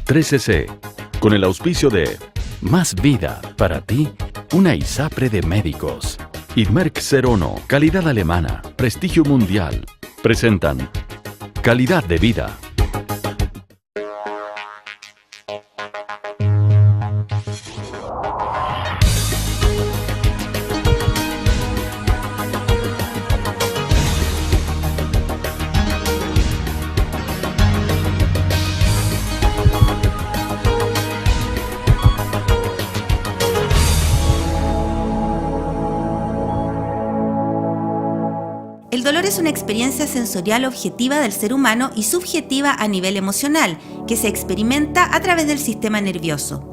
13C, con el auspicio de Más Vida para ti, una ISAPRE de médicos. Y Merck Serono, calidad alemana, prestigio mundial. Presentan Calidad de Vida. El dolor es una experiencia sensorial objetiva del ser humano y subjetiva a nivel emocional, que se experimenta a través del sistema nervioso.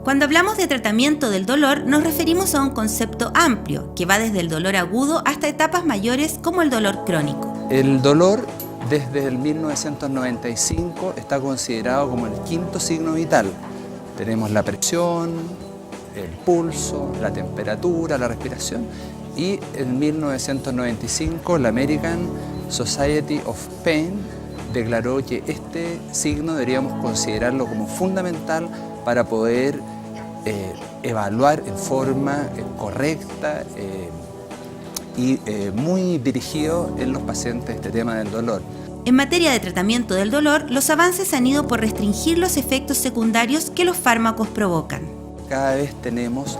Cuando hablamos de tratamiento del dolor, nos referimos a un concepto amplio, que va desde el dolor agudo hasta etapas mayores como el dolor crónico. El dolor, desde el 1995, está considerado como el quinto signo vital. Tenemos la presión, el pulso, la temperatura, la respiración. Y en 1995 la American Society of Pain declaró que este signo deberíamos considerarlo como fundamental para poder evaluar en forma correcta y muy dirigido en los pacientes este tema del dolor. En materia de tratamiento del dolor, los avances han ido por restringir los efectos secundarios que los fármacos provocan. Cada vez tenemos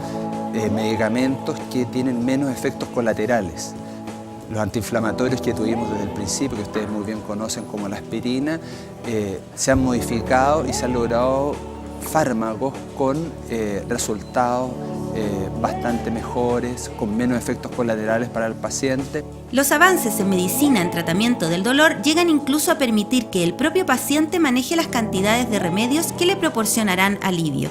medicamentos que tienen menos efectos colaterales. Los antiinflamatorios que tuvimos desde el principio, que ustedes muy bien conocen como la aspirina, se han modificado y se han logrado fármacos con resultados bastante mejores, con menos efectos colaterales para el paciente. Los avances en medicina en tratamiento del dolor llegan incluso a permitir que el propio paciente maneje las cantidades de remedios que le proporcionarán alivio.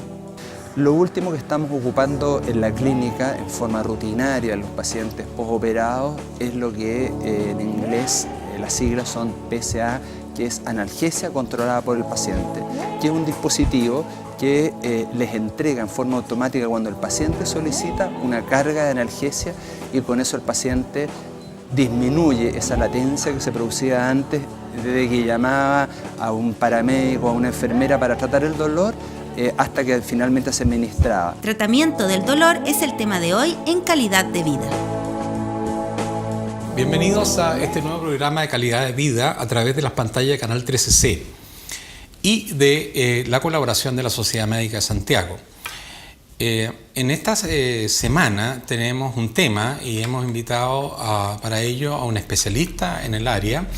Lo último que estamos ocupando en la clínica en forma rutinaria en los pacientes postoperados es lo que en inglés las siglas son PCA, que es analgesia controlada por el paciente, que es un dispositivo que les entrega en forma automática cuando el paciente solicita una carga de analgesia y con eso el paciente disminuye esa latencia que se producía antes desde que llamaba a un paramédico o a una enfermera para tratar el dolor hasta que finalmente se administraba. Tratamiento del dolor es el tema de hoy en Calidad de Vida. Bienvenidos a este nuevo programa de Calidad de Vida a través de las pantallas de Canal 13C y de la colaboración de la Sociedad Médica de Santiago. En esta semana tenemos un tema y hemos invitado para ello a un especialista en el área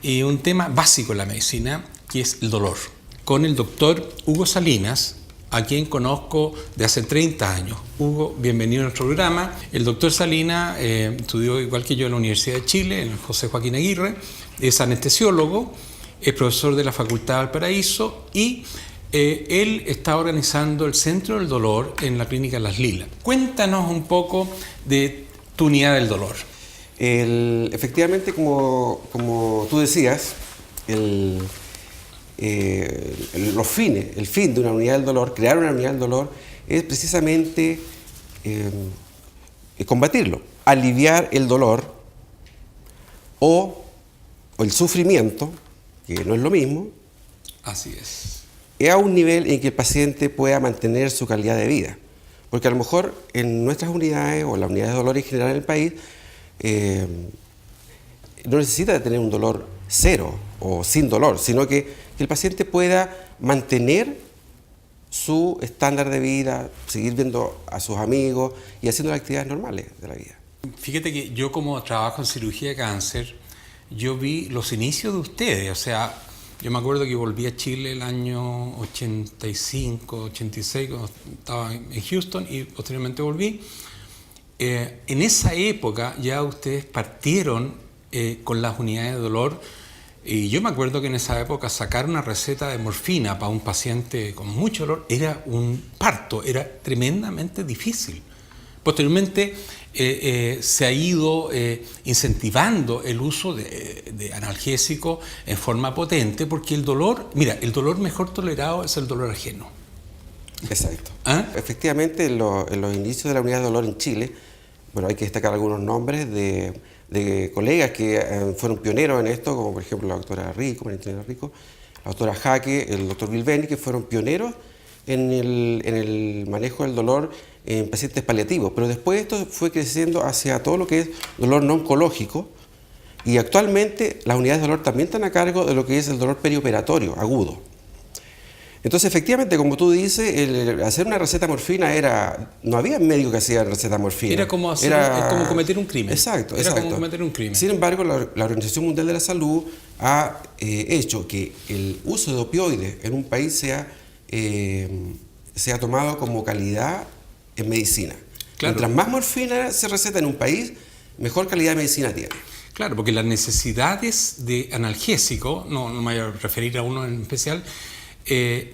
y un tema básico en la medicina, que es el dolor, con el doctor Hugo Salinas, a quien conozco de hace 30 años. Hugo, bienvenido a nuestro programa. El doctor Salinas estudió igual que yo en la Universidad de Chile, en el José Joaquín Aguirre, es anestesiólogo, es profesor de la Facultad de Valparaíso y él está organizando el Centro del Dolor en la Clínica Las Lilas. Cuéntanos un poco de tu unidad del dolor. Efectivamente, como tú decías, el fin de una unidad del dolor, crear una unidad del dolor, es precisamente combatirlo, aliviar el dolor o el sufrimiento, que no es lo mismo. Así es. A un nivel en que el paciente pueda mantener su calidad de vida. Porque a lo mejor en nuestras unidades o las unidades de dolor en general en el país no necesita de tener un dolor cero o sin dolor, sino que el paciente pueda mantener su estándar de vida, seguir viendo a sus amigos y haciendo las actividades normales de la vida. Fíjate que yo, como trabajo en cirugía de cáncer, yo vi los inicios de ustedes. O sea, yo me acuerdo que volví a Chile el año 85, 86, cuando estaba en Houston, y posteriormente volví. En esa época ya ustedes partieron con las unidades de dolor. Y yo me acuerdo que en esa época sacar una receta de morfina para un paciente con mucho dolor era un parto, era tremendamente difícil. Posteriormente se ha ido incentivando el uso de analgésicos en forma potente, porque el dolor, mira, el dolor mejor tolerado es el dolor ajeno. Exacto. ¿Ah? Efectivamente, en los inicios de la unidad de dolor en Chile, bueno, hay que destacar algunos nombres de colegas que fueron pioneros en esto, como por ejemplo la doctora Rico, María Antonia Rico, la doctora Jaque, el doctor Bilbeni, que fueron pioneros en el manejo del dolor en pacientes paliativos, pero después esto fue creciendo hacia todo lo que es dolor no oncológico, y actualmente las unidades de dolor también están a cargo de lo que es el dolor perioperatorio agudo. Entonces, efectivamente, como tú dices, hacer una receta de morfina no había médico que hacía receta de morfina. Era como cometer un crimen. Exacto, Era exacto. como cometer un crimen. Sin embargo, la Organización Mundial de la Salud ha hecho que el uso de opioides en un país sea tomado como calidad en medicina. Claro. Mientras más morfina se receta en un país, mejor calidad de medicina tiene. Claro, porque las necesidades de analgésico, no me voy a referir a uno en especial,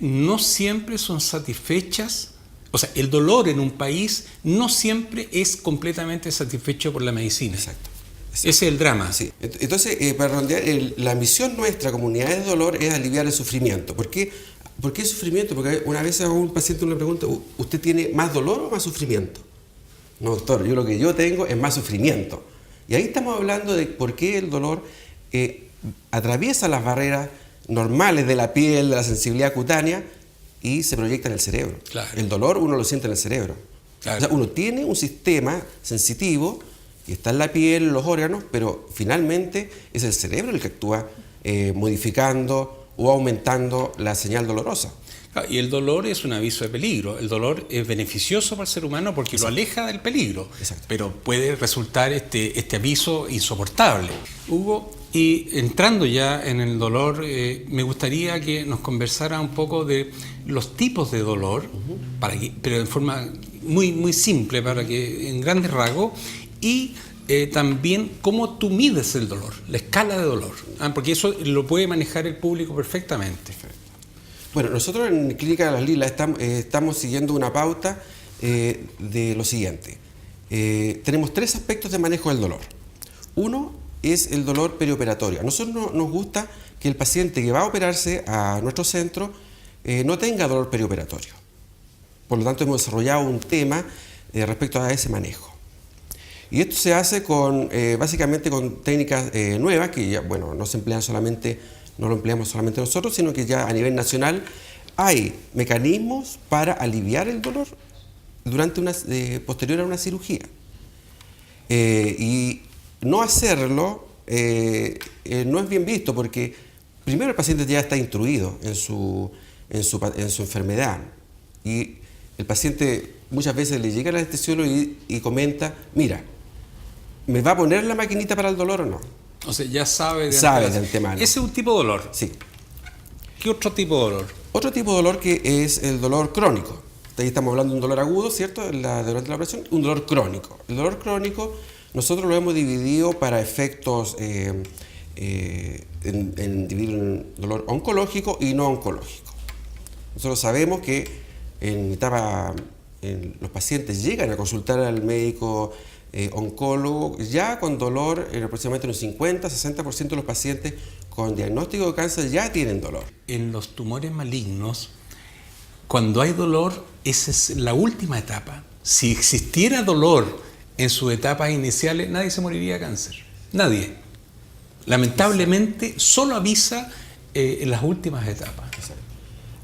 no siempre son satisfechas. O sea, el dolor en un país no siempre es completamente satisfecho por la medicina. Exacto. Ese es el drama. Sí. Entonces, para redondear, la misión nuestra como unidades de dolor es aliviar el sufrimiento. ¿Por qué sufrimiento? Porque una vez a un paciente uno le pregunta, ¿usted tiene más dolor o más sufrimiento? No, doctor, lo que yo tengo es más sufrimiento. Y ahí estamos hablando de por qué el dolor atraviesa las barreras normales de la piel, de la sensibilidad cutánea, y se proyecta en el cerebro. Claro. El dolor uno lo siente en el cerebro. Claro. O sea, uno tiene un sistema sensitivo que está en la piel, en los órganos, pero finalmente es el cerebro el que actúa modificando o aumentando la señal dolorosa. Y el dolor es un aviso de peligro. El dolor es beneficioso para el ser humano porque lo aleja del peligro. Exacto. Pero puede resultar este aviso insoportable. Hugo, y entrando ya en el dolor, me gustaría que nos conversara un poco de los tipos de dolor, pero en forma muy, muy simple, para que en grandes rasgos, y también cómo tú mides el dolor, la escala de dolor, porque eso lo puede manejar el público perfectamente. Bueno, nosotros en Clínica de las Lilas estamos siguiendo una pauta de lo siguiente. Tenemos 3 aspectos de manejo del dolor. Uno es el dolor perioperatorio. A nosotros nos gusta que el paciente que va a operarse a nuestro centro no tenga dolor perioperatorio. Por lo tanto, hemos desarrollado un tema respecto a ese manejo. Y esto se hace básicamente con técnicas nuevas que ya, bueno, no lo empleamos solamente nosotros, sino que ya a nivel nacional hay mecanismos para aliviar el dolor posterior a una cirugía. Y no hacerlo no es bien visto porque primero el paciente ya está instruido en su enfermedad y el paciente muchas veces le llega al anestesiólogo y comenta, mira, ¿me va a poner la maquinita para el dolor o no? O sea, ya sabe de antemano. Ese es un tipo de dolor. Sí. ¿Qué otro tipo de dolor? Otro tipo de dolor que es el dolor crónico. Ahí estamos hablando de un dolor agudo, ¿cierto? Durante la operación, un dolor crónico. El dolor crónico nosotros lo hemos dividido para efectos dividir en dolor oncológico y no oncológico. Nosotros sabemos que los pacientes llegan a consultar al médico oncólogo ya con dolor, aproximadamente un 50-60% de los pacientes con diagnóstico de cáncer ya tienen dolor. En los tumores malignos, cuando hay dolor, esa es la última etapa. Si existiera dolor en sus etapas iniciales, nadie se moriría de cáncer. Nadie. Lamentablemente, solo avisa en las últimas etapas.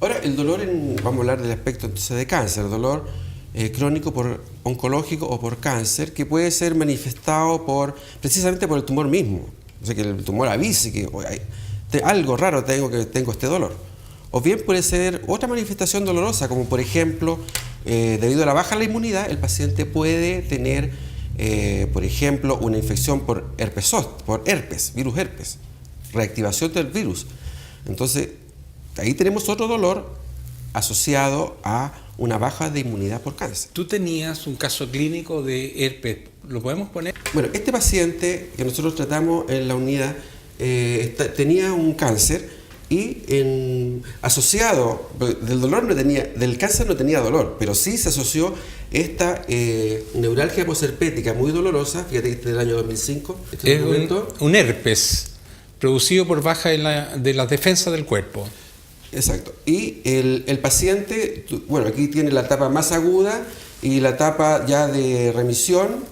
Ahora, el dolor, vamos a hablar del aspecto entonces de cáncer, el dolor crónico por oncológico o por cáncer, que puede ser manifestado precisamente por el tumor mismo. O sea, que el tumor avise que algo raro tengo este dolor. O bien puede ser otra manifestación dolorosa, como por ejemplo, debido a la baja de la inmunidad, el paciente puede tener, por ejemplo, una infección por virus herpes, reactivación del virus. Entonces, ahí tenemos otro dolor asociado a una baja de inmunidad por cáncer. Tú tenías un caso clínico de herpes, ¿lo podemos poner? Bueno, este paciente que nosotros tratamos en la unidad tenía un cáncer y asociado, del cáncer no tenía dolor, pero sí se asoció esta neuralgia posherpética muy dolorosa, fíjate que este es del año 2005. Es un herpes producido por baja de las defensas del cuerpo. Exacto. Y el paciente, bueno, aquí tiene la etapa más aguda y la etapa ya de remisión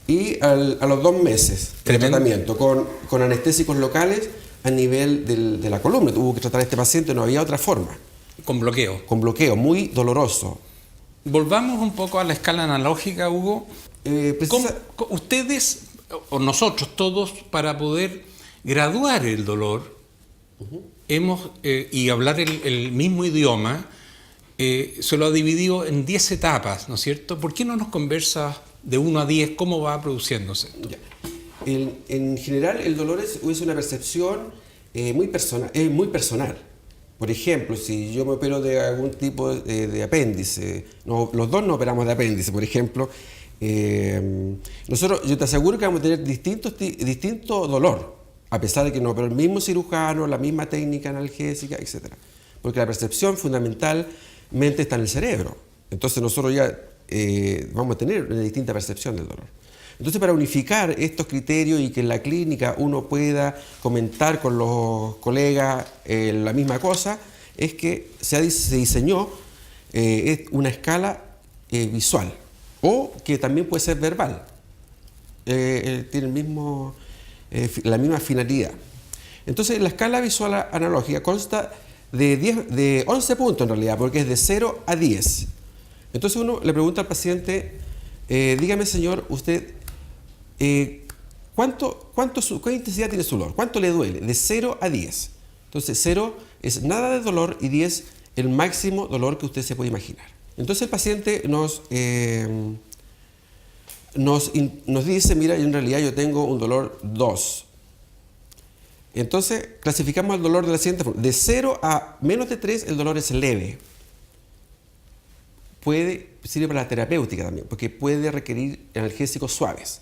y a los 2 meses de tratamiento con anestésicos locales a nivel de la columna. Tuvo que tratar a este paciente, no había otra forma. Con bloqueo. Con bloqueo, muy doloroso. Volvamos un poco a la escala analógica, Hugo. Ustedes, o nosotros todos, para poder graduar el dolor, hemos, y hablar el mismo idioma, se lo ha dividido en 10 etapas, ¿no es cierto? ¿Por qué no nos conversas de 1 a 10 cómo va produciéndose? Ya. En general, el dolor es una percepción muy personal. Por ejemplo, si yo me opero de algún tipo de apéndice, los dos no operamos de apéndice, por ejemplo, yo te aseguro que vamos a tener distinto dolor, a pesar de que no operó el mismo cirujano, la misma técnica analgésica, etc. Porque la percepción fundamentalmente está en el cerebro. Entonces nosotros ya vamos a tener una distinta percepción del dolor. Entonces, para unificar estos criterios y que en la clínica uno pueda comentar con los colegas la misma cosa, es que se diseñó una escala visual, o que también puede ser verbal. Tiene la misma finalidad. Entonces, la escala visual analógica consta de 11 puntos en realidad, porque es de 0 a 10. Entonces uno le pregunta al paciente, dígame señor, usted, ¿qué intensidad tiene su dolor? ¿Cuánto le duele? De 0 a 10. Entonces 0 es nada de dolor y 10 el máximo dolor que usted se puede imaginar. Entonces el paciente nos dice, mira, en realidad yo tengo un dolor 2. Entonces clasificamos el dolor de la siguiente forma. De 0 a menos de 3 el dolor es leve. Sirve para la terapéutica también, porque puede requerir analgésicos suaves.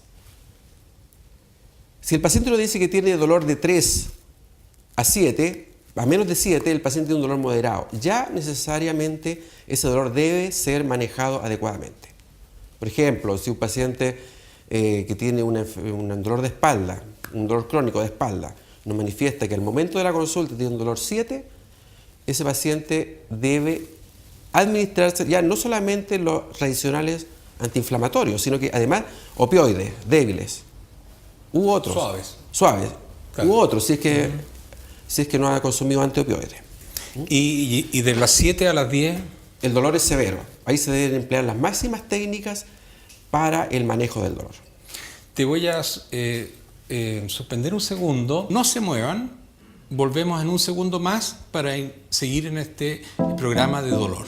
Si el paciente nos dice que tiene dolor de 3 a 7, a menos de 7, el paciente tiene un dolor moderado. Ya necesariamente ese dolor debe ser manejado adecuadamente. Por ejemplo, si un paciente que tiene un dolor de espalda, un dolor crónico de espalda, nos manifiesta que al momento de la consulta tiene un dolor 7, ese paciente debe administrarse ya no solamente los tradicionales antiinflamatorios, sino que además opioides débiles u otros. Suaves. Claro. U otros, si es que no ha consumido antiopioides. ¿Y de las 7 a las 10? El dolor es severo. Ahí se deben emplear las máximas técnicas para el manejo del dolor. Te voy a suspender un segundo. No se muevan. Volvemos en un segundo más para seguir en este programa de dolor.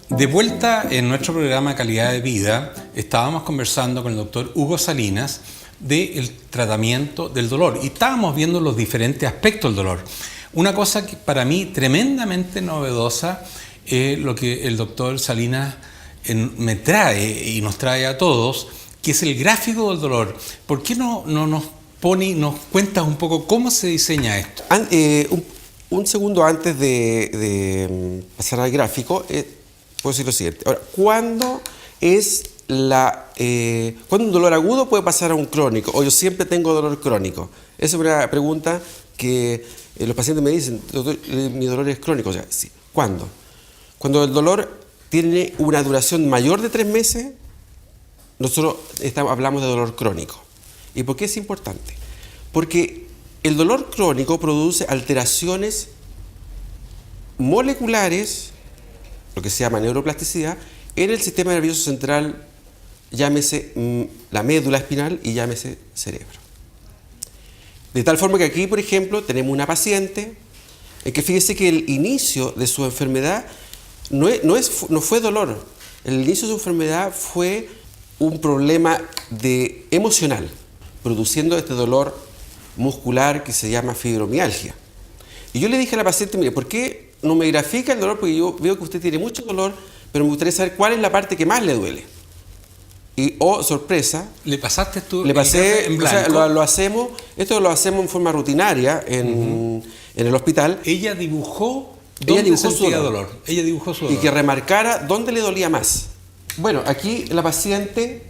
De vuelta en nuestro programa de calidad de vida, estábamos conversando con el doctor Hugo Salinas del tratamiento del dolor y estábamos viendo los diferentes aspectos del dolor. Una cosa que para mí tremendamente novedosa es lo que el doctor Salinas me trae y nos trae a todos, que es el gráfico del dolor. ¿Por qué no nos cuentas un poco cómo se diseña esto? Un segundo antes de pasar al gráfico, puedo decir lo siguiente. Ahora, ¿cuándo un dolor agudo puede pasar a un crónico? O yo siempre tengo dolor crónico. Esa es una pregunta que los pacientes me dicen, doctor, mi dolor es crónico. O sea, sí. ¿Cuándo? Cuando el dolor tiene una duración mayor de 3 meses, nosotros hablamos de dolor crónico. ¿Y por qué es importante? Porque el dolor crónico produce alteraciones moleculares, lo que se llama neuroplasticidad, en el sistema nervioso central, llámese la médula espinal y llámese cerebro. De tal forma que aquí, por ejemplo, tenemos una paciente que fíjese que el inicio de su enfermedad no fue dolor. El inicio de su enfermedad fue un problema emocional, produciendo este dolor muscular que se llama fibromialgia. Y yo le dije a la paciente, mire, ¿por qué no me grafica el dolor? Porque yo veo que usted tiene mucho dolor, pero me gustaría saber cuál es la parte que más le duele. Y, sorpresa, ¿le pasaste tú? Le pasé, en blanco. O sea, esto lo hacemos en forma rutinaria en el hospital. Ella dibujó dónde sentía dolor. Ella dibujó su dolor. Y que remarcara dónde le dolía más. Bueno, aquí la paciente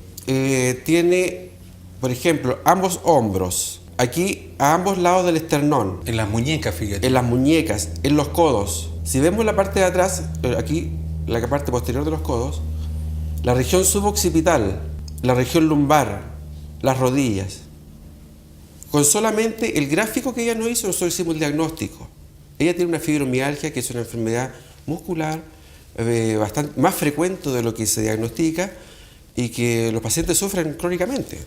tiene, por ejemplo, ambos hombros. aquí a ambos lados del esternón, En las muñecas, fíjate. en las muñecas, en los codos. Si vemos la parte de atrás, aquí, la parte posterior de los codos, la región suboccipital, la región lumbar, las rodillas. Con solamente el gráfico que ella nos hizo, nosotros hicimos el diagnóstico. Ella tiene una fibromialgia, que es una enfermedad muscular bastante más frecuente de lo que se diagnostica y que los pacientes sufren crónicamente.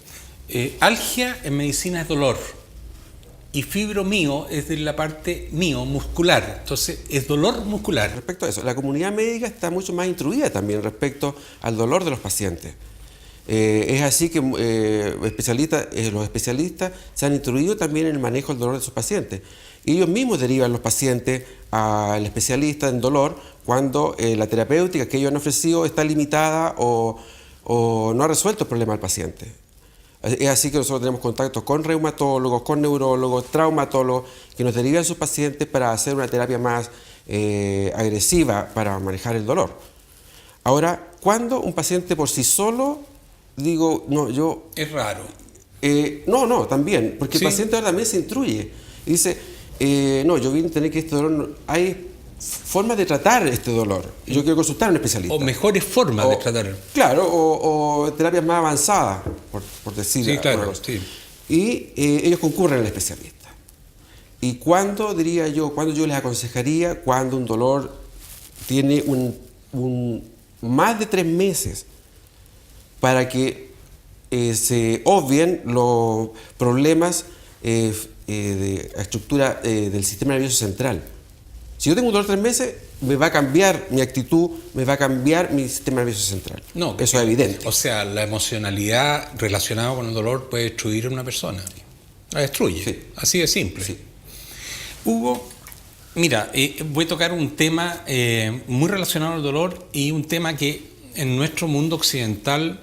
Algia en medicina es dolor y fibromío es de la parte muscular, entonces es dolor muscular. Respecto a eso, la comunidad médica está mucho más instruida también respecto al dolor de los pacientes. Es así que los especialistas se han instruido también en el manejo del dolor de sus pacientes. Y ellos mismos derivan los pacientes al especialista en dolor cuando la terapéutica que ellos han ofrecido está limitada o no ha resuelto el problema del paciente. Es así que nosotros tenemos contactos con reumatólogos, con neurólogos, traumatólogos, que nos derivan sus pacientes para hacer una terapia más agresiva para manejar el dolor. Ahora, cuando un paciente por sí solo, digo, no, yo... Es raro. No, también, porque ¿Sí? el paciente ahora también se instruye y dice, no, yo vine a tener que este dolor, hay formas de tratar este dolor, yo quiero consultar a un especialista. O mejores formas de tratarlo. Claro, o terapias más avanzadas, por decir. Sí, claro, algo. sí. Y ellos concurren al especialista. ¿Y cuándo, diría yo, cuándo yo les aconsejaría? Cuando un dolor tiene más de 3 meses para que se obvien los problemas de estructura del sistema nervioso central. Si yo tengo un dolor 3 meses, me va a cambiar mi actitud, me va a cambiar mi sistema nervioso central. No, eso es evidente. O sea, la emocionalidad relacionada con el dolor puede destruir a una persona. La destruye. Sí. Así de simple. Sí. Hugo, mira, voy a tocar un tema muy relacionado al dolor y un tema que en nuestro mundo occidental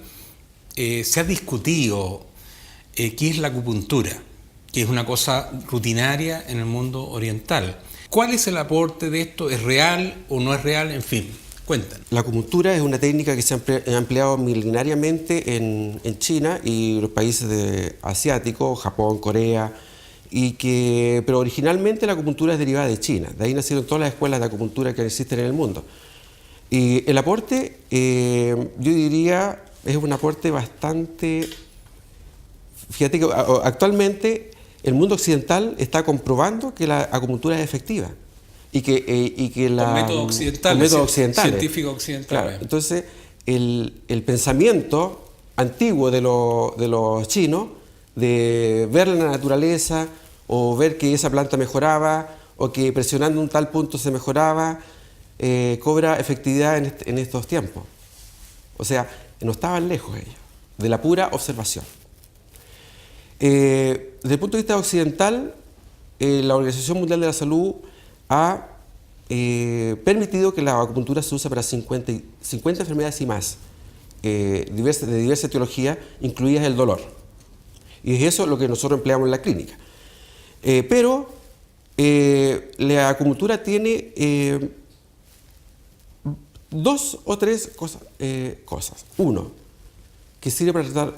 se ha discutido, que es la acupuntura, que es una cosa rutinaria en el mundo oriental. ¿Cuál es el aporte de esto? ¿Es real o no es real? En fin, cuéntanos. La acupuntura es una técnica que se ha empleado milenariamente en China y los países asiáticos, Japón, Corea, pero originalmente la acupuntura es derivada de China. De ahí nacieron todas las escuelas de acupuntura que existen en el mundo. Y el aporte, yo diría, es un aporte bastante... Fíjate que actualmente el mundo occidental está comprobando que la acupuntura es efectiva y que Con métodos occidentales, científicos occidentales. Claro, entonces, el pensamiento antiguo de los chinos, de ver la naturaleza o ver que esa planta mejoraba o que presionando un tal punto se mejoraba, cobra efectividad en estos tiempos. O sea, no estaban lejos ellos de la pura observación. Desde el punto de vista occidental, la Organización Mundial de la Salud ha permitido que la acupuntura se use para 50 enfermedades y más, de diversa etiología, incluidas el dolor. Y es eso lo que nosotros empleamos en la clínica. Pero la acupuntura tiene 2 o 3 cosas. Uno, que sirve para tratar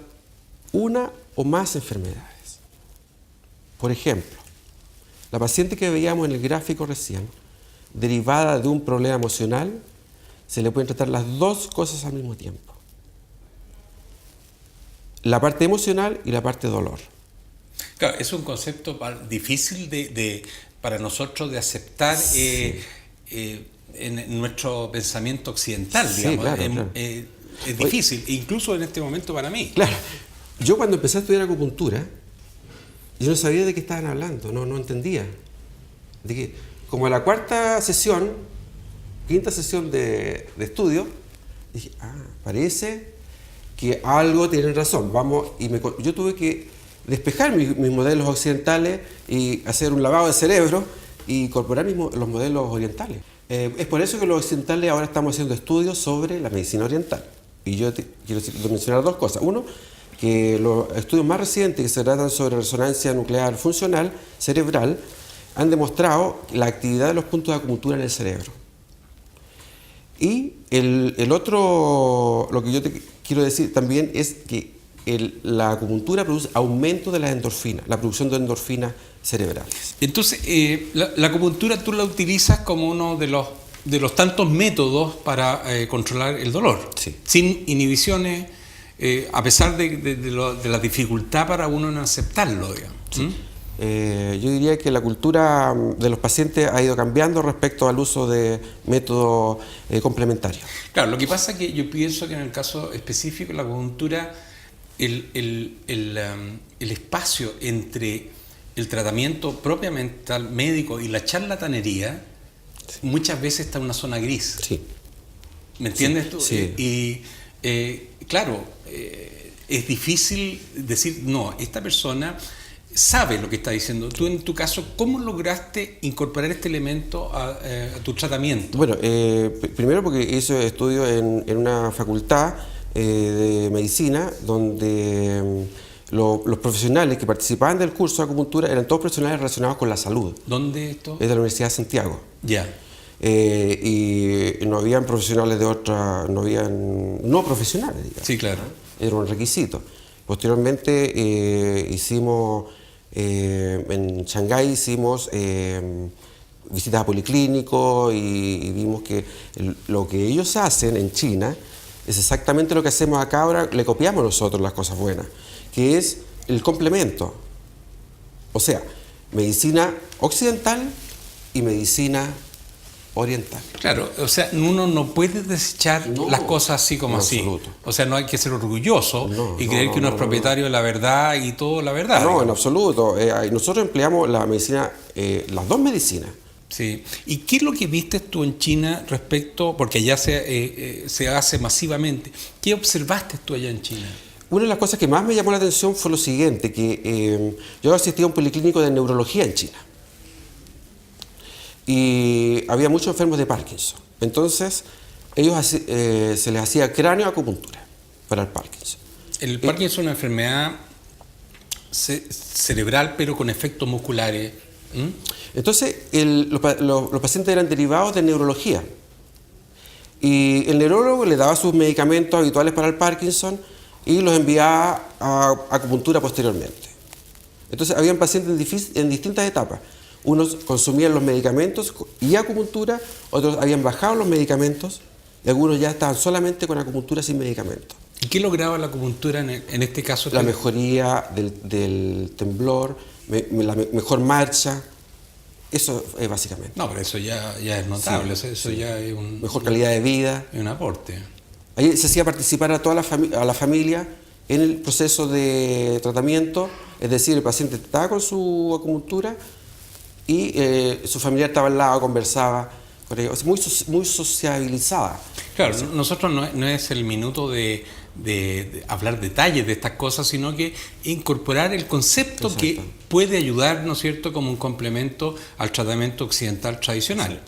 una o más enfermedades. Por ejemplo, la paciente que veíamos en el gráfico recién, derivada de un problema emocional, se le pueden tratar las 2 cosas al mismo tiempo. La parte emocional y la parte de dolor. Claro, es un concepto difícil para nosotros de aceptar en nuestro pensamiento occidental, digamos. Sí, claro. Es difícil, incluso en este momento para mí. Claro. Yo cuando empecé a estudiar acupuntura, yo no sabía de qué estaban hablando, no entendía. De que, como a la quinta sesión de estudio, dije, parece que algo tienen razón. Yo tuve que despejar mis modelos occidentales y hacer un lavado de cerebro y incorporar los modelos orientales. Es por eso que los occidentales ahora estamos haciendo estudios sobre la medicina oriental. Y yo quiero mencionar 2 cosas. Uno, que los estudios más recientes que se tratan sobre resonancia nuclear funcional cerebral han demostrado la actividad de los puntos de acupuntura en el cerebro. Y el otro, lo que yo te quiero decir también es que la acupuntura produce aumento de las endorfinas, la producción de endorfinas cerebrales. Entonces, la acupuntura tú la utilizas como uno de los tantos métodos para controlar el dolor, Sí. sin inhibiciones, a pesar de la dificultad para uno en aceptarlo, digamos. Sí. Yo diría que la cultura de los pacientes ha ido cambiando respecto al uso de métodos complementarios. Claro, lo que pasa es que yo pienso que en el caso específico de la acupuntura, el espacio entre el tratamiento propiamente médico y la charlatanería, muchas veces está en una zona gris. Sí. ¿Me entiendes tú? Sí. Claro, es difícil decir, no, esta persona sabe lo que está diciendo. Tú, en tu caso, ¿cómo lograste incorporar este elemento a tu tratamiento? Bueno, primero porque hice estudio en una facultad de medicina donde los profesionales que participaban del curso de acupuntura eran todos profesionales relacionados con la salud. ¿Dónde esto? Es de la Universidad de Santiago. Ya. Y no habían profesionales de otra, no profesionales, digamos. Sí, claro. Era un requisito. Posteriormente hicimos, en Shanghái hicimos visitas a policlínicos y vimos que lo que ellos hacen en China es exactamente lo que hacemos acá ahora, le copiamos nosotros las cosas buenas, que es el complemento. O sea, medicina occidental y medicina oriental. Claro, o sea, uno no puede desechar las cosas así como en así. absoluto. O sea, no hay que ser orgulloso y creer que uno es propietario de la verdad y todo la verdad. No, en digamos. absoluto. Nosotros empleamos la medicina, las dos medicinas. Sí. ¿Y qué es lo que viste tú en China respecto, porque allá se hace masivamente, qué observaste tú allá en China? Una de las cosas que más me llamó la atención fue lo siguiente, que yo asistí a un policlínico de neurología en China y había muchos enfermos de Parkinson. Entonces, ellos se les hacía cráneo-acupuntura para el Parkinson. El Parkinson es una enfermedad cerebral, pero con efectos musculares. Entonces, los pacientes eran derivados de neurología y el neurólogo le daba sus medicamentos habituales para el Parkinson y los enviaba a acupuntura posteriormente. Entonces, habían pacientes en distintas etapas. Unos consumían los medicamentos y acupuntura, otros habían bajado los medicamentos y algunos ya estaban solamente con acupuntura sin medicamentos. ¿Y qué lograba la acupuntura en este caso? La mejoría del temblor, la mejor marcha, eso es básicamente. No, pero eso ya es notable, Sí, eso ya es un... Mejor calidad de vida. Es un aporte. Ahí se hacía participar a toda la familia en el proceso de tratamiento, es decir, el paciente estaba con su acupuntura y su familiar estaba al lado, conversaba con ellos, muy sociabilizada. Claro, nosotros no es el minuto de hablar detalles de estas cosas, sino que incorporar el concepto que puede ayudar, ¿no es cierto?, como un complemento al tratamiento occidental tradicional.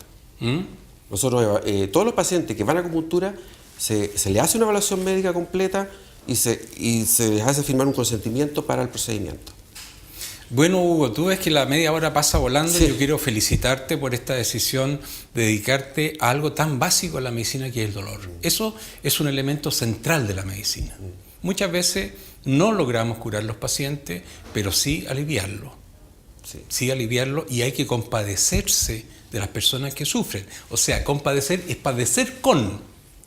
Nosotros, todos los pacientes que van a acupuntura, se les hace una evaluación médica completa y se les hace firmar un consentimiento para el procedimiento. Bueno, Hugo, tú ves que la media hora pasa volando. Sí. Yo quiero felicitarte por esta decisión de dedicarte a algo tan básico en la medicina que es el dolor. Eso es un elemento central de la medicina. Muchas veces no logramos curar los pacientes, pero sí aliviarlo. Sí aliviarlo, y hay que compadecerse de las personas que sufren. O sea, compadecer es padecer con,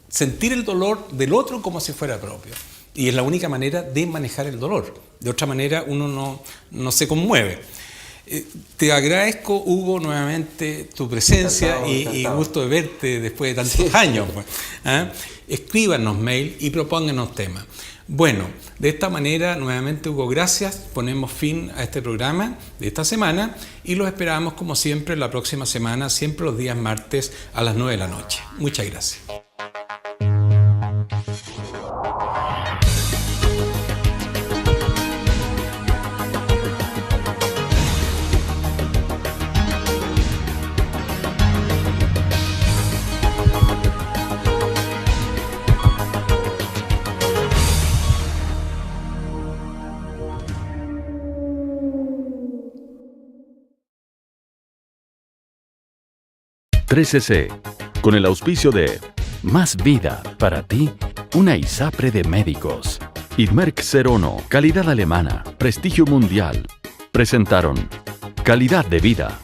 sentir el dolor del otro como si fuera propio. Y es la única manera de manejar el dolor. De otra manera uno no se conmueve. Te agradezco, Hugo, nuevamente tu presencia y gusto de verte después de tantos años. Pues. Escríbanos mail y propónganos temas. Bueno, de esta manera, nuevamente, Hugo, gracias. Ponemos fin a este programa de esta semana y los esperamos, como siempre, la próxima semana, siempre los días martes a las 9 de la noche. Muchas gracias. con el auspicio de Más Vida, para ti, una ISAPRE de médicos. Idmerk 01, calidad alemana, prestigio mundial. Presentaron Calidad de Vida.